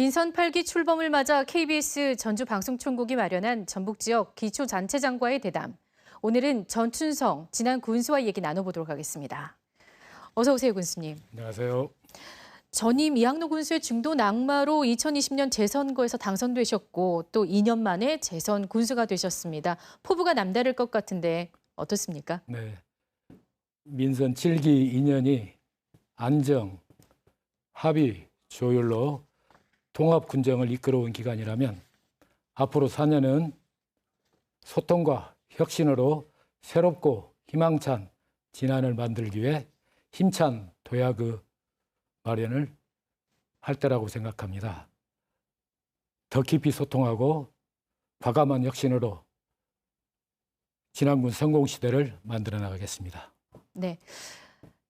민선 8기 출범을 맞아 KBS 전주방송총국이 마련한 전북지역 기초자치장과의 대담. 오늘은 전춘성 진안 군수와 얘기 나눠보도록 하겠습니다. 어서 오세요, 군수님. 안녕하세요. 전임 이학노 군수의 중도 낙마로 2020년 재선거에서 당선되셨고 또 2년 만에 재선 군수가 되셨습니다. 포부가 남다를 것 같은데 어떻습니까? 네, 민선 7기 2년이 안정, 합의, 조율로 통합 군정을 이끌어온 기간이라면 앞으로 4년은 소통과 혁신으로 새롭고 희망찬 진안을 만들기 위해 힘찬 도약의 마련을 할 때라고 생각합니다. 더 깊이 소통하고 과감한 혁신으로 진안군 성공시대를 만들어 나가겠습니다. 네.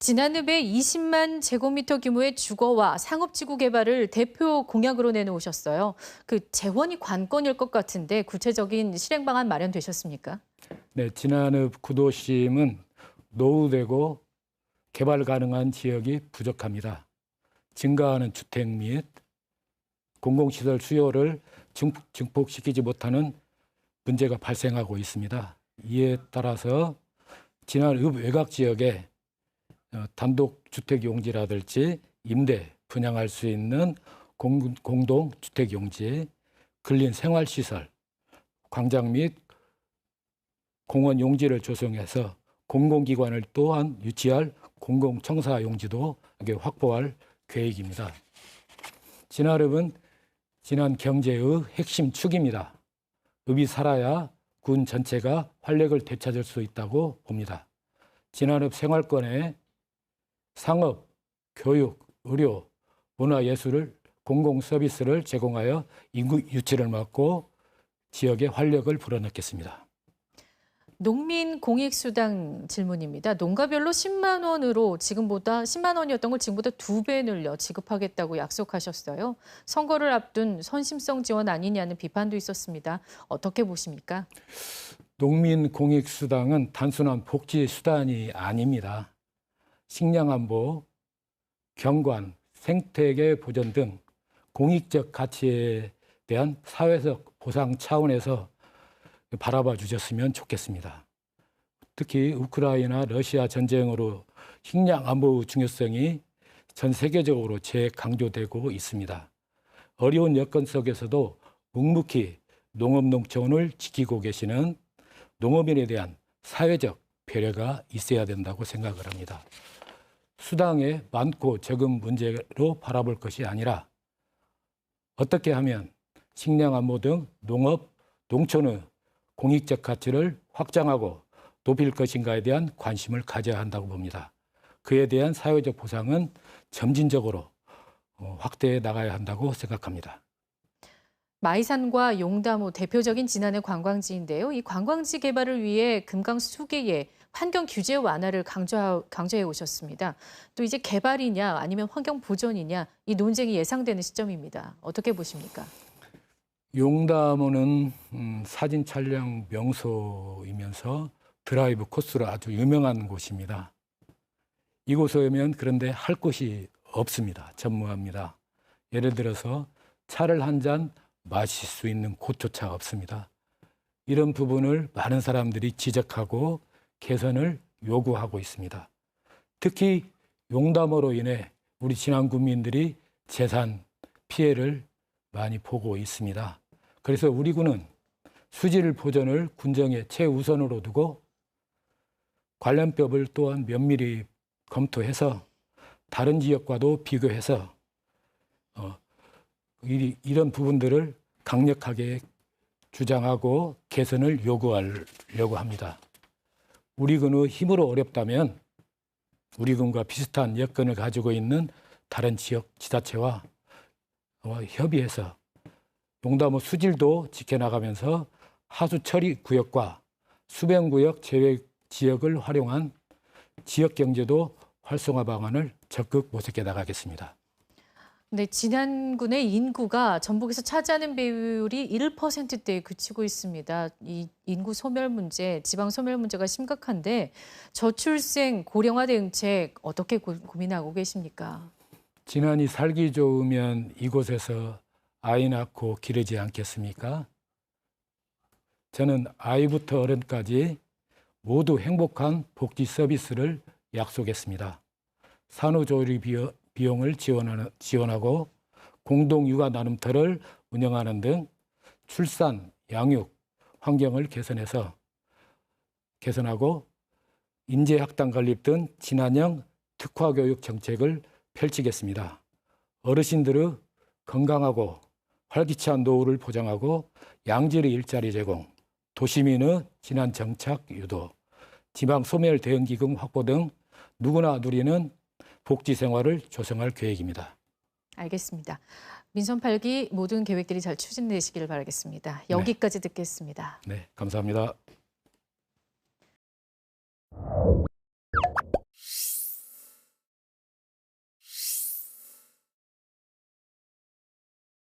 지난해 20만 제곱미터 규모의 주거와 상업지구 개발을 대표 공약으로 내놓으셨어요. 그 재원이 관건일 것 같은데 구체적인 실행 방안 마련되셨습니까? 네, 진안읍 구도심은 노후되고 개발 가능한 지역이 부족합니다. 증가하는 주택 및 공공시설 수요를 증폭시키지 못하는 문제가 발생하고 있습니다. 이에 따라서 진안읍 외곽 지역에 단독주택 용지라든지 임대, 분양할 수 있는 공동주택 용지, 근린 생활시설, 광장 및 공원 용지를 조성해서 공공기관을 또한 유치할 공공청사 용지도 확보할 계획입니다. 진안읍은 진안 경제의 핵심 축입니다. 읍이 살아야 군 전체가 활력을 되찾을 수 있다고 봅니다. 진안읍 생활권에 상업, 교육, 의료, 문화예술을 공공 서비스를 제공하여 인구 유치를 막고 지역에 활력을 불어넣겠습니다. 농민 공익수당 질문입니다. 농가별로 10만 원으로 지금보다 10만 원이었던 걸 지금보다 2배 늘려 지급하겠다고 약속하셨어요. 선거를 앞둔 선심성 지원 아니냐는 비판도 있었습니다. 어떻게 보십니까? 농민 공익수당은 단순한 복지 수단이 아닙니다. 식량안보, 경관, 생태계 보전 등 공익적 가치에 대한 사회적 보상 차원에서 바라봐 주셨으면 좋겠습니다. 특히 우크라이나 러시아 전쟁으로 식량 안보의 중요성이 전 세계적으로 재강조되고 있습니다. 어려운 여건 속에서도 묵묵히 농업농촌을 지키고 계시는 농업인에 대한 사회적 배려가 있어야 된다고 생각을 합니다. 수당의 많고 적은 문제로 바라볼 것이 아니라 어떻게 하면 식량 안보 등 농업, 농촌의 공익적 가치를 확장하고 높일 것인가에 대한 관심을 가져야 한다고 봅니다. 그에 대한 사회적 보상은 점진적으로 확대해 나가야 한다고 생각합니다. 마이산과 용담호 대표적인 진안의 관광지인데요. 이 관광지 개발을 위해 금강 수계에 환경 규제 완화를 강조해 오셨습니다. 또 이제 개발이냐 아니면 환경 보존이냐 이 논쟁이 예상되는 시점입니다. 어떻게 보십니까? 용담호는 사진 촬영 명소이면서 드라이브 코스로 아주 유명한 곳입니다. 이곳에 오면 그런데 할 곳이 없습니다. 전무합니다. 예를 들어서 차를 한 잔 마실 수 있는 곳조차 없습니다. 이런 부분을 많은 사람들이 지적하고 개선을 요구하고 있습니다. 특히 용담호로 인해 우리 진안 군민들이 재산 피해를 많이 보고 있습니다. 그래서 우리 군은 수질 보존을 군정의 최우선으로 두고 관련법을 또한 면밀히 검토해서 다른 지역과도 비교해서 이런 부분들을 강력하게 주장하고 개선을 요구하려고 합니다. 우리 군의 힘으로 어렵다면 우리 군과 비슷한 여건을 가지고 있는 다른 지역 지자체와 협의해서 용담호 수질도 지켜나가면서 하수 처리 구역과 수변 구역 제외 지역을 활용한 지역 경제도 활성화 방안을 적극 모색해 나가겠습니다. 네, 진안군의 인구가 전북에서 차지하는 비율이 1%대에 그치고 있습니다. 이 인구 소멸 문제, 지방 소멸 문제가 심각한데 저출생, 고령화 대응책 어떻게 고민하고 계십니까? 진안이 살기 좋으면 이곳에서 아이 낳고 기르지 않겠습니까? 저는 아이부터 어른까지 모두 행복한 복지 서비스를 약속했습니다. 산후조리 비용을 지원하고 공동육아 나눔터를 운영하는 등 출산, 양육 환경을 개선하고 인재학당 건립 등 진한형 특화교육 정책을 펼치겠습니다. 어르신들의 건강하고 활기찬 노후를 보장하고 양질의 일자리 제공, 도시민의 진한 정착 유도, 지방 소멸 대응 기금 확보 등 누구나 누리는 복지 생활을 조성할 계획입니다. 알겠습니다. 민선 8기 모든 계획들이 잘 추진되시기를 바라겠습니다. 여기까지 듣겠습니다. 네, 감사합니다.